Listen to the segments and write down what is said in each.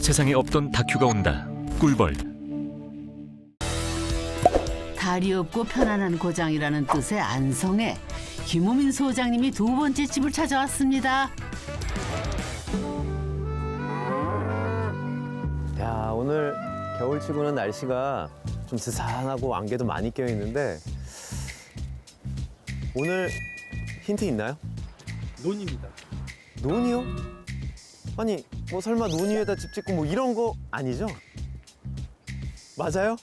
세상에 없던 다큐가 온다. 꿀벌. 다리 없고 편안한 고장이라는 뜻의 안성에 김우민 소장님이 두 번째 집을 찾아왔습니다. 야, 오늘 겨울치고는 날씨가 좀 스산하고 안개도 많이 껴 있는데 오늘 힌트 있나요? 논입니다. 논이요? 아니, 뭐 설마 논 위에다 집 짓고 뭐 이런 거 아니죠? 맞아요?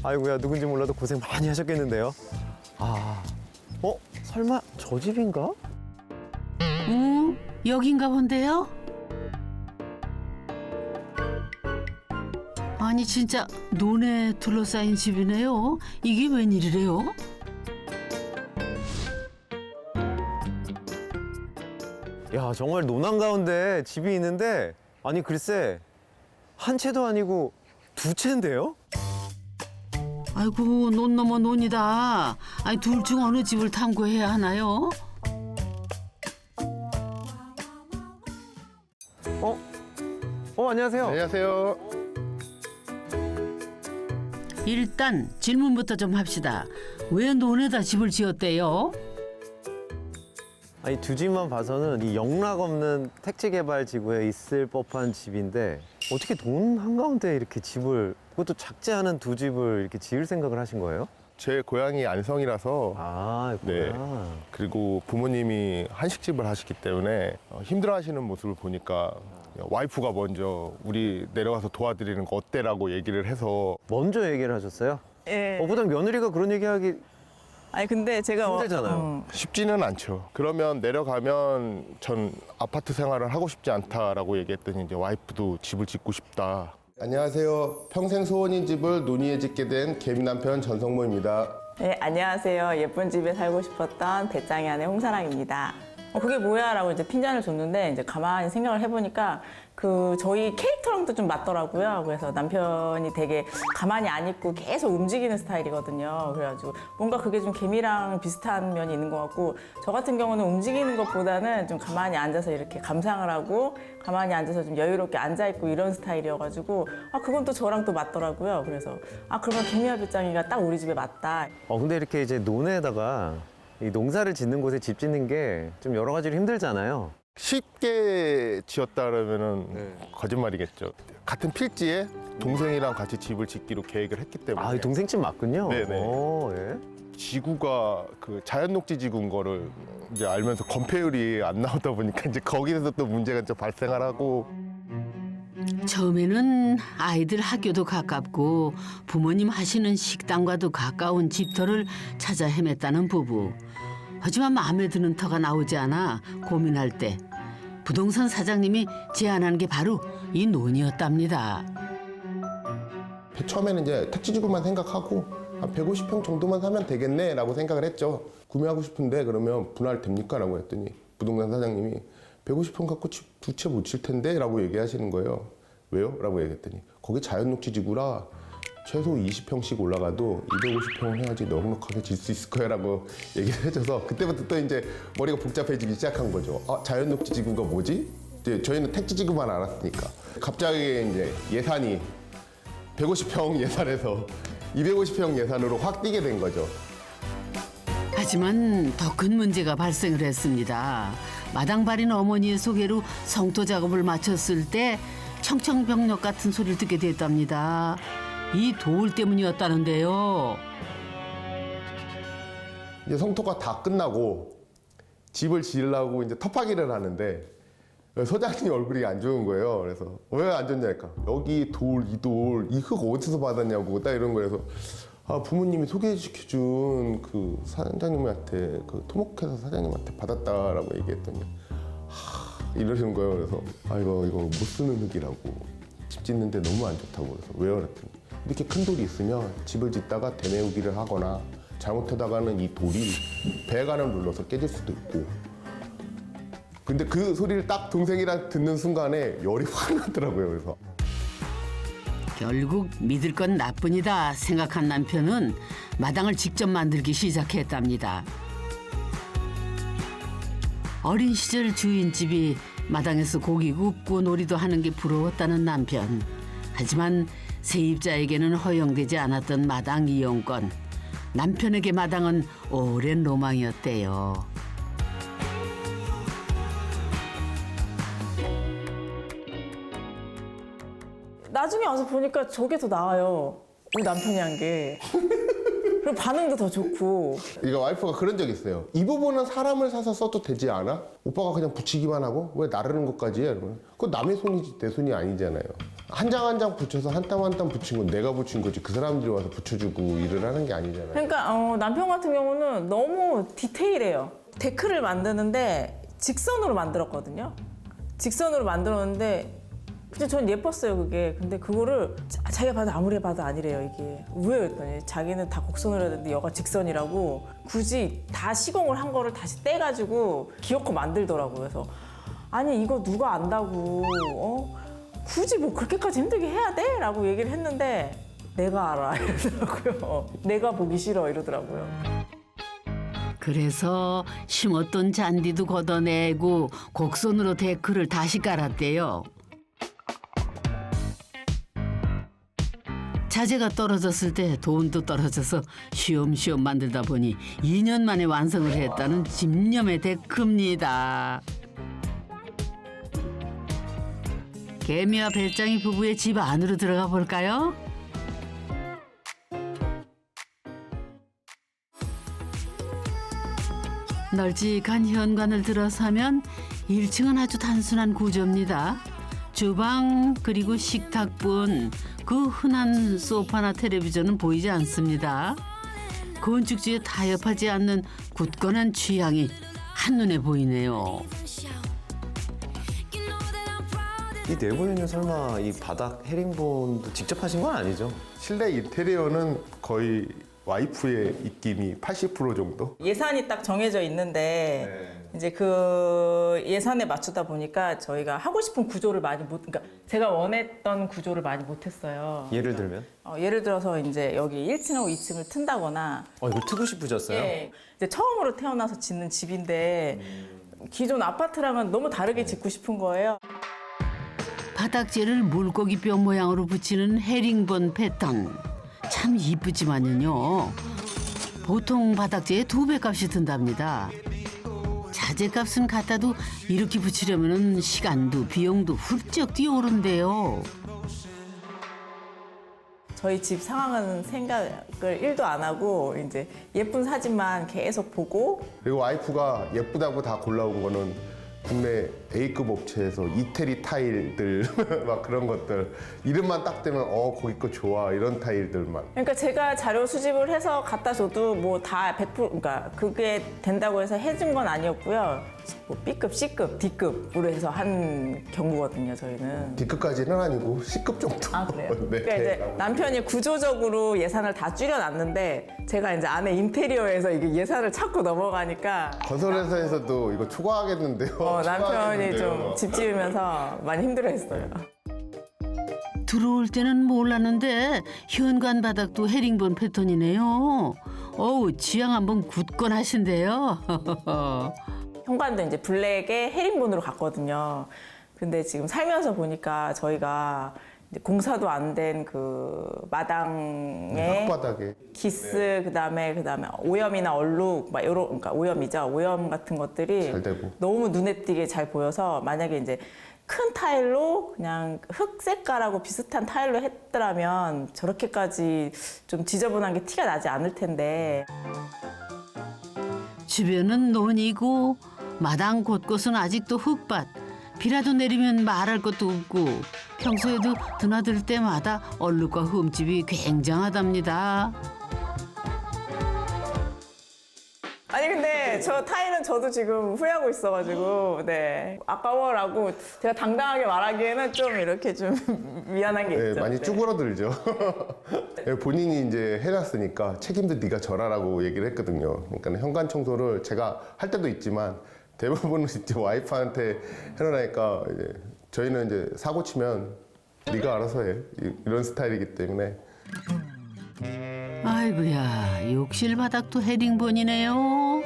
아이고야, 누군지 몰라도 고생 많이 하셨겠는데요. 설마 저 집인가? 여긴가 본데요? 아니 진짜 논에 둘러싸인 집이네요. 이게 웬일이래요? 야, 정말 논 한가운데 집이 있는데 아니 글쎄 한 채도 아니고 두 채인데요? 아이고 논 넘어 논이다. 아니 둘 중 어느 집을 탐구해야 하나요? 안녕하세요. 안녕하세요. 일단 질문부터 좀 합시다. 왜 논에다 집을 지었대요? 아니 두 집만 봐서는 이 영락 없는 택지개발지구에 있을 법한 집인데 어떻게 논 한가운데 이렇게 집을, 그것도 작지 않은 두 집을 이렇게 지을 생각을 하신 거예요? 제 고향이 안성이라서 네. 그리고 부모님이 한식집을 하시기 때문에 힘들어하시는 모습을 보니까 와이프가 먼저 우리 내려가서 도와드리는 거 어때라고 얘기를 해서 먼저 얘기를 하셨어요? 예. 보통 며느리가 그런 얘기하기 아니 근데 제가 힘들잖아요. 쉽지는 않죠. 그러면 내려가면 전 아파트 생활을 하고 싶지 않다라고 얘기했더니 이제 와이프도 집을 짓고 싶다. 안녕하세요. 평생 소원인 집을 논의에 짓게 된 개미 남편 전성모입니다. 네, 안녕하세요. 예쁜 집에 살고 싶었던 배짱이 아내 홍사랑입니다. 그게 뭐야? 라고 이제 핀잔을 줬는데 이제 가만히 생각을 해보니까 저희 캐릭터랑도 좀 맞더라고요. 그래서 남편이 되게 가만히 안 있고 계속 움직이는 스타일이거든요. 그래가지고 뭔가 그게 좀 개미랑 비슷한 면이 있는 것 같고, 저 같은 경우는 움직이는 것보다는 좀 가만히 앉아서 이렇게 감상을 하고 가만히 앉아서 좀 여유롭게 앉아있고 이런 스타일이어가지고 그건 또 저랑 또 맞더라고요. 그래서 그러면 개미와 배짱이가 딱 우리 집에 맞다. 근데 이렇게 이제 논에다가 이 농사를 짓는 곳에 집 짓는 게 좀 여러 가지로 힘들잖아요. 쉽게 지었다 그러면은 거짓말이겠죠. 같은 필지에 동생이랑 같이 집을 짓기로 계획을 했기 때문에 이 동생 집 맞군요. 네네. 예. 지구가 그 자연녹지 지구인 거를 이제 알면서 건폐율이 안 나오다 보니까 이제 거기에서 또 문제가 좀 발생을 하고. 처음에는 아이들 학교도 가깝고 부모님 하시는 식당과도 가까운 집터를 찾아 헤맸다는 부부. 하지만 마음에 드는 터가 나오지 않아 고민할 때 부동산 사장님이 제안한 게 바로 이 논이었답니다. 처음에는 이제 택지지구만 생각하고 한 150평 정도만 사면 되겠네 라고 생각을 했죠. 구매하고 싶은데 그러면 분할 됩니까? 라고 했더니 부동산 사장님이 150평 갖고 집 두 채 못 칠 텐데 라고 얘기하시는 거예요. 왜요? 라고 얘기했더니 거기 자연녹지지구라 최소 20평씩 올라가도 250평을 해야지 넉넉하게 질 수 있을 거야 라고 얘기를 해줘서 그때부터 또 이제 머리가 복잡해지기 시작한 거죠. 자연녹지지구가 뭐지? 이제 저희는 택지지구만 알았으니까. 갑자기 이제 예산이 150평 예산에서 250평 예산으로 확 뛰게 된 거죠. 하지만 더 큰 문제가 발생을 했습니다. 마당발인 어머니의 소개로 성토 작업을 마쳤을 때 청청병력 같은 소리를 듣게 됐답니다. 이 돌 때문이었다는데요. 이제 성토가 다 끝나고 집을 지으려고 이제 터파기를 하는데 소장님 얼굴이 안 좋은 거예요. 그래서 왜 안 좋냐니까 여기 이 흙 어디서 받았냐고 딱 이런 거여서 부모님이 소개시켜준 그 사장님한테 그 토목회사 사장님한테 받았다라고 얘기했더니 이러시는 거예요. 그래서 이거 못 쓰는 흙이라고 집 짓는데 너무 안 좋다고 그래서 왜요? 그랬더니 이렇게 큰 돌이 있으면 집을 짓다가 대내우기를 하거나 잘못하다가는 이 돌이 배관을 눌러서 깨질 수도 있고. 근데 그 소리를 딱 동생이랑 듣는 순간에 열이 확 나더라고요. 그래서 결국 믿을 건 나뿐이다 생각한 남편은 마당을 직접 만들기 시작했답니다. 어린 시절 주인집이 마당에서 고기 굽고 놀이도 하는 게 부러웠다는 남편. 하지만 세입자에게는 허용되지 않았던 마당 이용권. 남편에게 마당은 오랜 로망이었대요. 나중에 와서 보니까 저게 더 나아요. 우리 남편이 한 게. 그리고 반응도 더 좋고. 이거 와이프가 그런 적 있어요. 이 부분은 사람을 사서 써도 되지 않아? 오빠가 그냥 붙이기만 하고 왜 나르는 것까지 해? 이러면 그건 남의 손이지 내 손이 아니잖아요. 한 장 한 장 붙여서 한 땀 한 땀 붙인 건 내가 붙인 거지 그 사람들이 와서 붙여주고 일을 하는 게 아니잖아요. 그러니까 남편 같은 경우는 너무 디테일해요. 데크를 만드는데 직선으로 만들었거든요. 직선으로 만들었는데 근데 전 예뻤어요 그게. 근데 그거를 자기가 봐도 아무리 봐도 아니래요 이게. 왜 그랬더니 자기는 다 곡선으로 해야 되는데 여가 직선이라고 굳이 다 시공을 한 거를 다시 떼가지고 기어코 만들더라고요. 그래서 아니 이거 누가 안다고 굳이 뭐 그렇게까지 힘들게 해야 돼? 라고 얘기를 했는데 내가 알아 이러더라고요. 내가 보기 싫어 이러더라고요. 그래서 심었던 잔디도 걷어내고 곡선으로 데크를 다시 깔았대요. 자재가 떨어졌을 때 돈도 떨어져서 쉬엄쉬엄 만들다 보니 2년 만에 완성을 했다는 집념의 데크입니다. 개미와 배짱이 부부의 집 안으로 들어가 볼까요? 널찍한 현관을 들어서면 1층은 아주 단순한 구조입니다. 주방 그리고 식탁뿐 그 흔한 소파나 텔레비전은 보이지 않습니다. 건축주에 타협하지 않는 굳건한 취향이 한눈에 보이네요. 이 내부에는 설마 이 바닥 헤링본도 직접 하신 건 아니죠? 실내 인테리어는 거의 와이프의 입김이 80% 정도? 예산이 딱 정해져 있는데 이제 그 예산에 맞추다 보니까 저희가 하고 싶은 구조를 많이 못, 그러니까 제가 원했던 구조를 많이 못했어요. 예를 들면? 예를 들어서 이제 여기 1층하고 2층을 튼다거나 이거 트고 싶으셨어요? 예, 이제 처음으로 태어나서 짓는 집인데 기존 아파트랑은 너무 다르게 짓고 싶은 거예요. 바닥재를 물고기뼈 모양으로 붙이는 헤링본 패턴. 참 이쁘지만요. 보통 바닥재의 2배 값이 든답니다. 자재값은 같아도 이렇게 붙이려면 시간도 비용도 훌쩍 뛰어오른대요. 저희 집 상황은 생각을 1도 안 하고 이제 예쁜 사진만 계속 보고 그리고 와이프가 예쁘다고 다 골라온 거는 국내 A급 업체에서 이태리 타일들 막 그런 것들 이름만 딱 되면 거기 거 좋아 이런 타일들만. 그러니까 제가 자료 수집을 해서 갖다 줘도 뭐 다 100% 그러니까 그게 된다고 해서 해준 건 아니었고요. 뭐 B급, C급, D급으로 해서 한 경우거든요, 저희는. D급까지는 아니고 C급 정도. 아, 그래요? 네. 그러니까 이제 남편이 구조적으로 예산을 다 줄여놨는데 제가 이제 안에 인테리어에서 이게 예산을 찾고 넘어가니까 건설회사에서도 이거 초과하겠는데요. 남편이 좀 초과하겠는데요. 집 지으면서 많이 힘들어했어요. 들어올 때는 몰랐는데 현관 바닥도 헤링본 패턴이네요. 어우, 취향 한번 굳건하신데요. 현관도 이제 블랙에 헤링본으로 갔거든요. 근데 지금 살면서 보니까 저희가 이제 공사도 안 된 그 마당에 흙바닥에. 기스 그다음에 오염이나 얼룩 막 이런 그러니까 오염이죠. 오염 같은 것들이 잘 되고. 너무 눈에 띄게 잘 보여서 만약에 이제 큰 타일로 그냥 흑 색깔하고 비슷한 타일로 했더라면 저렇게까지 좀 지저분한 게 티가 나지 않을 텐데. 주변은 논이고 마당 곳곳은 아직도 흙밭. 비라도 내리면 말할 것도 없고 평소에도 드나들 때마다 얼룩과 흠집이 굉장하답니다. 아니 근데 저 타일은 저도 지금 후회하고 있어가지고 네 아까워라고 제가 당당하게 말하기에는 좀 이렇게 좀 미안한 게 네, 있죠. 많이 네. 쭈그러들죠. 네, 본인이 이제 해놨으니까 책임도 네가 져라라고 얘기를 했거든요. 그러니까 현관 청소를 제가 할 때도 있지만 대부분은 이제 와이프한테 해놓으니까 이제 저희는 이제 사고 치면 네가 알아서 해 이런 스타일이기 때문에. 아이고야, 욕실 바닥도 헤링본이네요.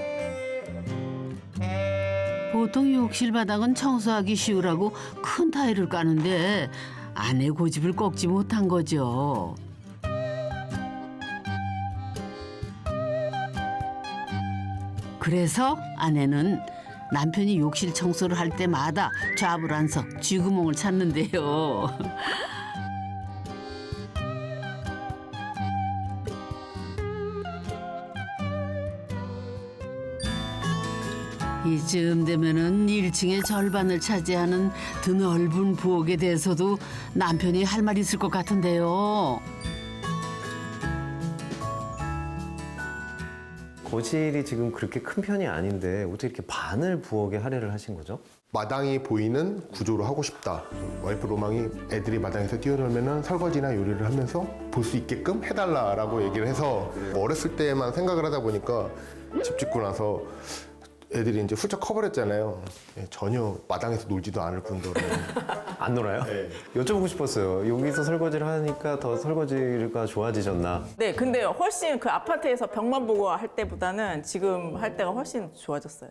보통 욕실 바닥은 청소하기 쉬우라고 큰 타일을 까는데 아내 고집을 꺾지 못한 거죠. 그래서 아내는 남편이 욕실 청소를 할 때마다 좌불안석 쥐구멍을 찾는데요. 이쯤 되면은 1층의 절반을 차지하는 드넓은 부엌에 대해서도 남편이 할 말 있을 것 같은데요. 거실이 지금 그렇게 큰 편이 아닌데 어떻게 이렇게 반을 부엌에 할애를 하신 거죠? 마당이 보이는 구조로 하고 싶다. 와이프 로망이 애들이 마당에서 뛰어놀면은 설거지나 요리를 하면서 볼 수 있게끔 해달라라고 얘기를 해서 어렸을 때만 생각을 하다 보니까 집 짓고 나서 애들이 이제 훌쩍 커버렸잖아요. 전혀 마당에서 놀지도 않을 뿐더러. 안 놀아요? 네. 여쭤보고 싶었어요. 여기서 설거지를 하니까 더 설거지가 좋아지셨나? 네, 근데 훨씬 그 아파트에서 벽만 보고 할 때보다는 지금 할 때가 훨씬 좋아졌어요.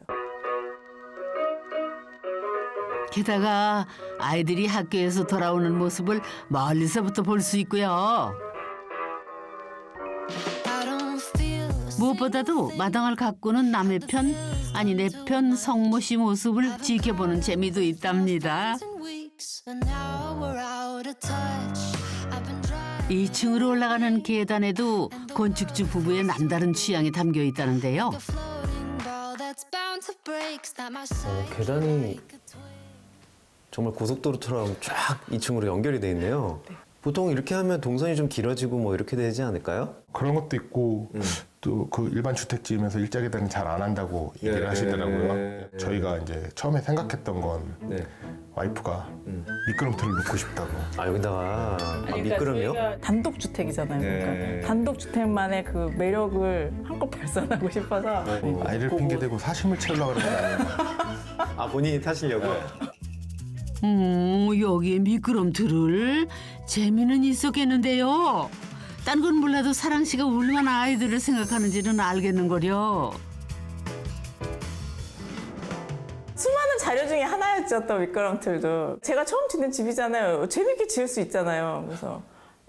게다가 아이들이 학교에서 돌아오는 모습을 멀리서부터 볼 수 있고요. 무엇보다도 마당을 가꾸는 남의 편, 아니 내 편 성모 씨 모습을 지켜보는 재미도 있답니다. 2층으로 올라가는 계단에도 건축주 부부의 남다른 취향이 담겨 있다는데요. 계단이 정말 고속도로처럼 쫙 2층으로 연결이 돼 있네요. 보통 이렇게 하면 동선이 좀 길어지고 뭐 이렇게 되지 않을까요? 그런 것도 있고 또 그 일반 주택지으면서 일자 계단은 잘 안 한다고 얘기를 네, 하시더라고요. 네, 네. 저희가 이제 처음에 생각했던 건 네. 와이프가 미끄럼틀을 놓고 싶다고. 아 여기다가 미끄럼이요? 저희가 단독주택이잖아요. 네. 그러니까 단독주택만의 그 매력을 한껏 발산하고 싶어서 아이를 핑계대고 사심을 채우려고 그러는 거 아니에요? 아 본인이 타시려고요? 여기에 미끄럼틀을 재미는 있었겠는데요. 딴 건 몰라도 사랑 씨가 얼마나 아이들을 생각하는지는 알겠는걸요. 수많은 자료 중에 하나였죠, 또 미끄럼틀도. 제가 처음 짓는 집이잖아요. 재밌게 지을 수 있잖아요. 그래서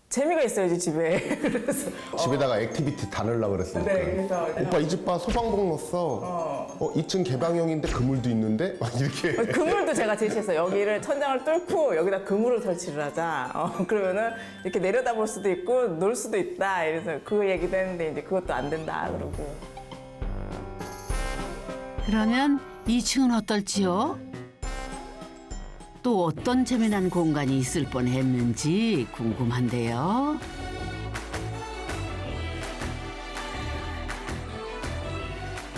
재미가 있어야지 집에. 그래서 집에다가 액티비티 다 넣으려고 그랬으니까. 네, 그래서 오빠 이 집 봐, 소방봉 넣었어. 2층 개방형인데 그물도 있는데? 막 이렇게. 그물도 제가 제시했어요. 여기를 천장을 뚫고 여기다 그물을 설치를 하자. 그러면은 이렇게 내려다볼 수도 있고 놀 수도 있다. 이래서 그 얘기도 했는데 이제 그것도 안 된다 그러고. 그러면 2층은 어떨지요? 또 어떤 재미난 공간이 있을 뻔했는지 궁금한데요.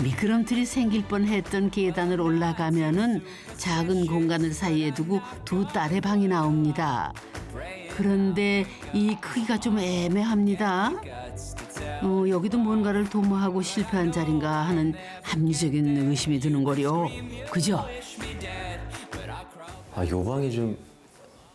미끄럼틀이 생길 뻔했던 계단을 올라가면은 작은 공간을 사이에 두고 두 딸의 방이 나옵니다. 그런데 이 크기가 좀 애매합니다. 여기도 뭔가를 도모하고 실패한 자리인가 하는 합리적인 의심이 드는 거요. 그죠? 아, 요 방이 좀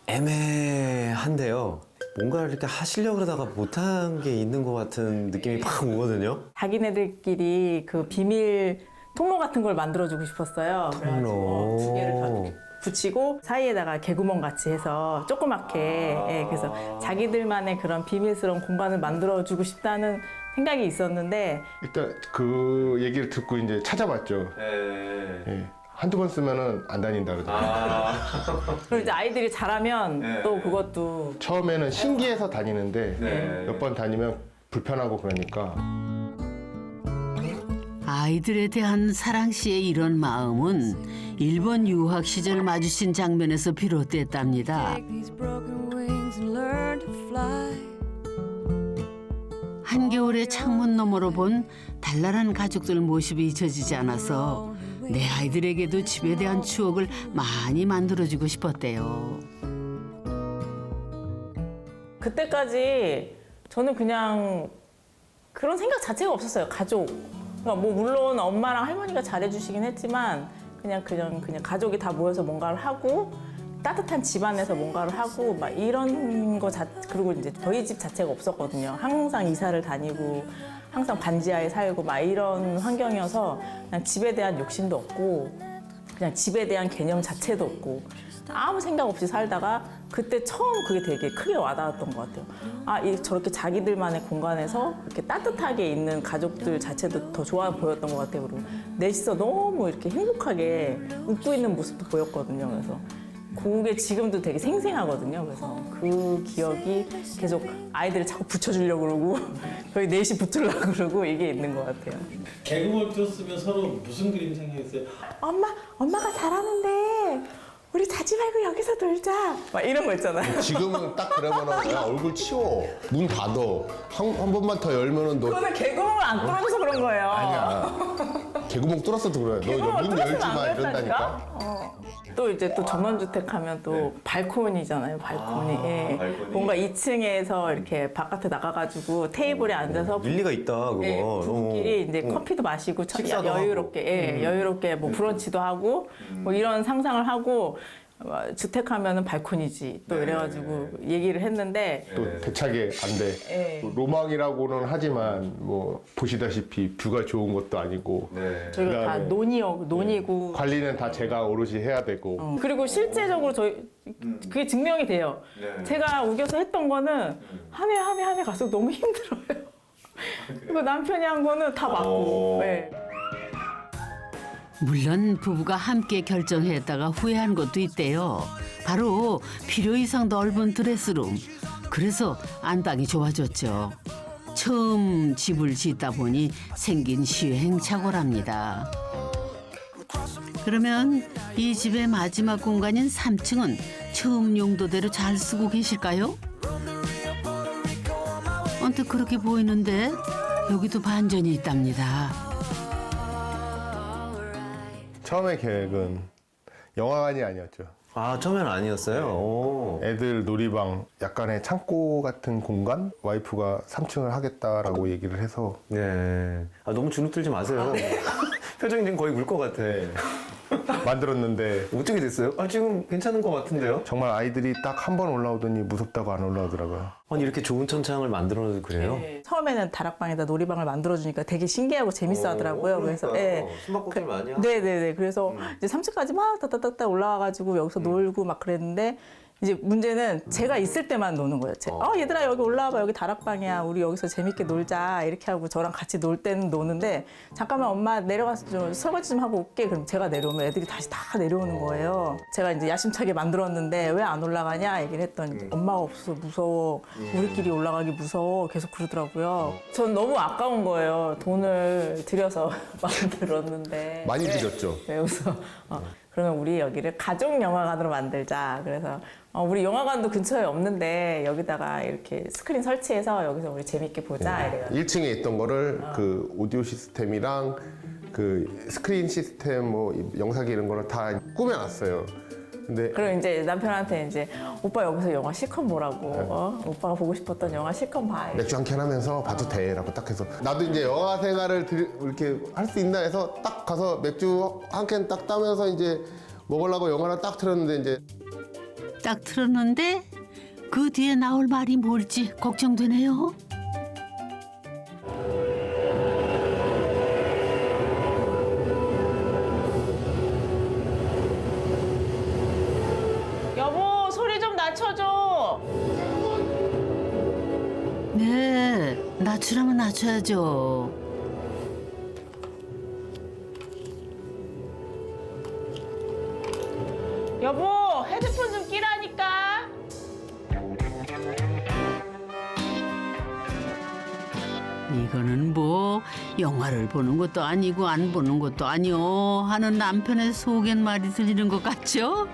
애매한데요. 뭔가 이렇게 하시려고 그러다가 못한 게 있는 것 같은 느낌이 팍 오거든요. 자기네들끼리 그 비밀 통로 같은 걸 만들어주고 싶었어요. 그래가지고 두 개를 다 이렇게 붙이고 사이에다가 개구멍 같이 해서 조그맣게 그래서 자기들만의 그런 비밀스러운 공간을 만들어주고 싶다는 생각이 있었는데 일단 그 얘기를 듣고 이제 찾아봤죠. 예. 한두 번 쓰면은 안 다닌다 그러더라고요. 그리고 이제 아이들이 잘하면 또 그것도 처음에는 신기해서 다니는데 몇 번 다니면 불편하고 그러니까 아이들에 대한 사랑 씨의 이런 마음은 일본 유학 시절 마주친 장면에서 비롯됐답니다. 한겨울에 창문 너머로 본 단란한 가족들 모습이 잊혀지지 않아서 내 아이들에게도 집에 대한 추억을 많이 만들어주고 싶었대요. 그때까지 저는 그냥 그런 생각 자체가 없었어요. 가족. 그러니까 뭐 물론 엄마랑 할머니가 잘해주시긴 했지만 그냥 가족이 다 모여서 뭔가를 하고 따뜻한 집안에서 뭔가를 하고 막 이런 거 그리고 이제 저희 집 자체가 없었거든요. 항상 이사를 다니고 항상 반지하에 살고 막 이런 환경이어서 그냥 집에 대한 욕심도 없고 그냥 집에 대한 개념 자체도 없고 아무 생각 없이 살다가 그때 처음 그게 되게 크게 와닿았던 것 같아요. 저렇게 자기들만의 공간에서 이렇게 따뜻하게 있는 가족들 자체도 더 좋아 보였던 것 같아요. 그리고 넷이서 너무 이렇게 행복하게 웃고 있는 모습도 보였거든요. 그래서 그게 지금도 되게 생생하거든요. 그래서 그 기억이 계속 아이들을 자꾸 붙여주려고 그러고 거의 넷이 붙으려고 그러고 이게 있는 것 같아요. 개그물 띄웠으면 서로 무슨 그림 생각했어요? 엄마가 잘하는데 우리 자지 말고 여기서 놀자. 막 이런 거 있잖아요. 지금은 딱 그러면은 야, 얼굴 치워. 문 닫어. 한 번만 더 열면은 너 그거는 개그물 안 뚫어줘서 그런 거예요. 아니야. 개구멍 뚫었어도 그래. 너 문 열지 마 이런다니까. 또 이제 또 전원주택 하면 또 발코니잖아요. 발코니. 예. 발코니. 뭔가 2층에서 이렇게 바깥에 나가가지고 테이블에 앉아서 일리가 있다 그거. 예, 부부끼리 이제 커피도 마시고 참 식사도 여유롭게, 예, 여유롭게 뭐 브런치도 하고 뭐 이런 상상을 하고 주택하면은 발코니지 또 이래가지고 얘기를 했는데 또 대차게 안 돼. 예. 로망이라고는 하지만 뭐 보시다시피 뷰가 좋은 것도 아니고 저희가 다 그다음에 논이고 관리는 다 제가 오롯이 해야 되고 그리고 실제적으로 저희 그게 증명이 돼요. 제가 우겨서 했던 거는 한 해 갈수록 너무 힘들어요. 그리고 남편이 한 거는 다 맞고. 네. 물론 부부가 함께 결정했다가 후회한 것도 있대요. 바로 필요 이상 넓은 드레스룸. 그래서 안방이 좁아졌죠. 처음 집을 짓다 보니 생긴 시행착오랍니다. 그러면 이 집의 마지막 공간인 3층은 처음 용도대로 잘 쓰고 계실까요? 언뜻 그렇게 보이는데 여기도 반전이 있답니다. 처음에 계획은 영화관이 아니었죠. 아 처음엔 아니었어요. 오. 애들 놀이방 약간의 창고 같은 공간 와이프가 3층을 하겠다라고 얘기를 해서 네. 아 너무 주눅 들지 마세요. 표정이 지금 거의 울 것 같아. 만들었는데 어떻게 됐어요? 아 지금 괜찮은 것 같은데요? 정말 아이들이 딱 한 번 올라오더니 무섭다고 안 올라오더라고요. 아니 이렇게 좋은 천창을 만들어도 그래요? 네. 처음에는 다락방에다 놀이방을 만들어주니까 되게 신기하고 재밌어 하더라고요. 그래서 예. 숨바꼭질 많이 하고. 네네네. 그래서 이제 3층까지 막 따따따따 올라와가지고 여기서 놀고 막 그랬는데 이제 문제는 제가 있을 때만 노는 거예요. 얘들아 여기 올라와봐. 여기 다락방이야. 우리 여기서 재밌게 놀자. 이렇게 하고 저랑 같이 놀 때는 노는데 잠깐만 엄마 내려가서 좀 설거지 좀 하고 올게. 그럼 제가 내려오면 애들이 다시 다 내려오는 거예요. 제가 이제 야심차게 만들었는데 왜 안 올라가냐 얘기를 했더니 엄마가 없어서 무서워. 우리끼리 올라가기 무서워. 계속 그러더라고요. 전 너무 아까운 거예요. 돈을 들여서 만들었는데. 많이 드렸죠. 네, 그래서 그러면 우리 여기를 가족 영화관으로 만들자. 그래서 우리 영화관도 근처에 없는데 여기다가 이렇게 스크린 설치해서 여기서 우리 재밌게 보자. 이래요. 1층에 있던 거를 그 오디오 시스템이랑 그 스크린 시스템 뭐 영상기 이런 거를 다 꾸며놨어요. 근데 그리고 이제 남편한테 이제 오빠 여기서 영화 실컷 보라고. 오빠가 보고 싶었던 영화 실컷 봐. 맥주 한 캔 하면서 봐도 돼라고 딱 해서 나도 이제 영화 생활을 이렇게 할 수 있나 해서 딱 가서 맥주 한 캔 딱 따면서 이제 먹으려고 영화를 딱 틀었는데 이제 딱 틀었는데 그 뒤에 나올 말이 뭘지 걱정되네요. 여보 소리 좀 낮춰줘. 네, 낮추라면 낮춰야죠. 여보 헤드폰 좀 끼라니까. 이거는 뭐 영화를 보는 것도 아니고 안 보는 것도 아니오 하는 남편의 속엔 말이 들리는 것 같죠?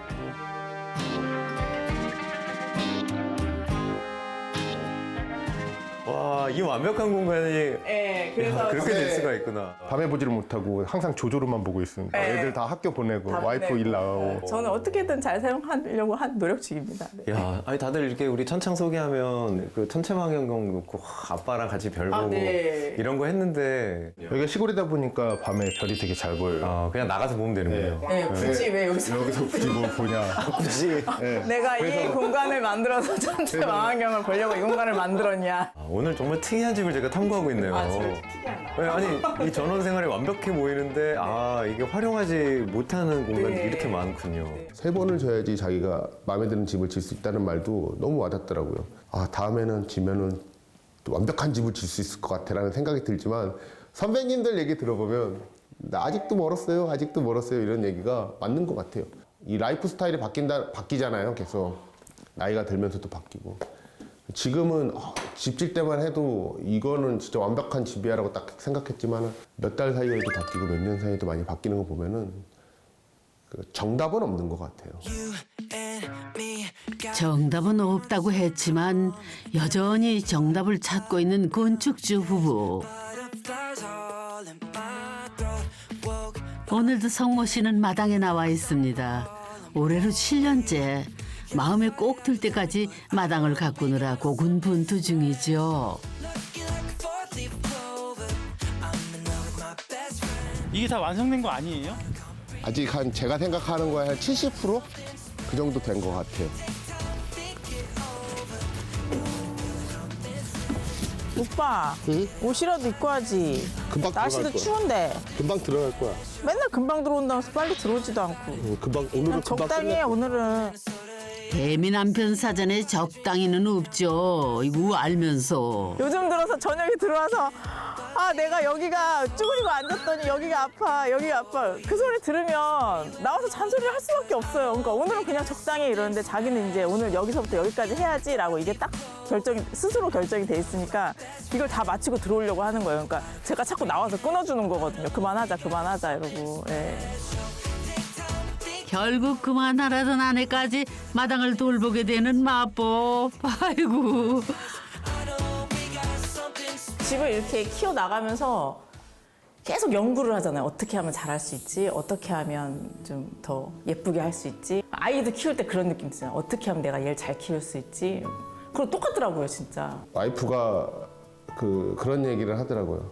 와, 이 완벽한 공간이 네, 그래서 그렇게 될 수가 있구나. 밤에 보지를 못하고 항상 조조로만 보고 있으니까 네. 애들 다 학교 보내고 다 와이프 보내고. 일 나가고 저는 어떻게든 잘 사용하려고 한 노력 중입니다. 네. 야, 아니 다들 이렇게 우리 천창 소개하면 그 천체망원경 놓고 아빠랑 같이 별 보고 네. 이런 거 했는데 여기가 시골이다 보니까 밤에 별이 되게 잘 보여요. 그냥 나가서 보면 되는군요. 네, 굳이 왜 여기서 여기서 굳이 뭘 보냐. 굳이 내가 이 공간을 만들어서 전체 망원경을 보려고 이 공간을 만들었냐. 오늘 정말 특이한 집을 제가 탐구하고 있네요. 특이한 네, 아니 이 전원 생활이 완벽해 보이는데 이게 활용하지 못하는 공간이 네. 이렇게 많군요. 3번을 줘야지 자기가 마음에 드는 집을 질 수 있다는 말도 너무 와닿더라고요. 다음에는 지면은 또 완벽한 집을 질 수 있을 것 같아라는 생각이 들지만 선배님들 얘기 들어보면 나 아직도 멀었어요 이런 얘기가 맞는 것 같아요. 이 라이프 스타일이 바뀌잖아요. 계속 나이가 들면서도 바뀌고 지금은 집 질 때만 해도 이거는 진짜 완벽한 집이야라고 딱 생각했지만 몇 달 사이에도 바뀌고 몇 년 사이에도 많이 바뀌는 거 보면은 정답은 없는 것 같아요. 정답은 없다고 했지만 여전히 정답을 찾고 있는 건축주 부부. 오늘도 성모 씨는 마당에 나와 있습니다. 올해로 7년째 마음에 꼭 들 때까지 마당을 가꾸느라 고군분투 중이죠. 이게 다 완성된 거 아니에요? 아직 제가 생각하는 거에 한 70%? 그 정도 된 것 같아요. 오빠, 응? 옷이라도 입고 하지. 금방 날씨도 들어갈 거야. 추운데 금방 들어갈 거야. 맨날 금방 들어온다면서 빨리 들어오지도 않고. 금방 오늘은 그냥 적당히 해, 오늘은. 배미 남편 사전에 적당히는 없죠. 이거 알면서. 요즘 들어서 저녁에 들어와서 내가 여기가 쭈그리고 앉았더니 여기가 아파 그 소리 들으면 나와서 잔소리를 할 수밖에 없어요. 그러니까 오늘은 그냥 적당히 이러는데 자기는 이제 오늘 여기서부터 여기까지 해야지라고 이게 딱 스스로 결정이 돼 있으니까 이걸 다 마치고 들어오려고 하는 거예요. 그러니까 제가 자꾸 나와서 끊어주는 거거든요. 그만하자 이러고. 예. 결국 그만하라던 아내까지 마당을 돌보게 되는 마법. 아이고. 집을 이렇게 키워나가면서 계속 연구를 하잖아요. 어떻게 하면 잘할 수 있지? 어떻게 하면 좀 더 예쁘게 할 수 있지? 아이도 키울 때 그런 느낌 있어요. 어떻게 하면 내가 얘를 잘 키울 수 있지? 그럼 똑같더라고요, 진짜. 와이프가 그런 얘기를 하더라고요.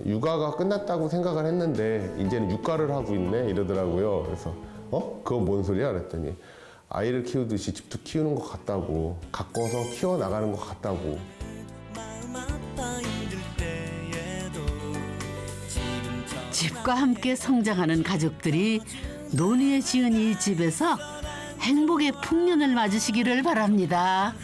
육아가 끝났다고 생각을 했는데 이제는 육가를 하고 있네 이러더라고요. 그래서 그건 뭔 소리야? 그랬더니 아이를 키우듯이 집도 키우는 것 같다고, 가꿔서 키워나가는 것 같다고. 집과 함께 성장하는 가족들이 논의에 지은 이 집에서 행복의 풍년을 맞으시기를 바랍니다.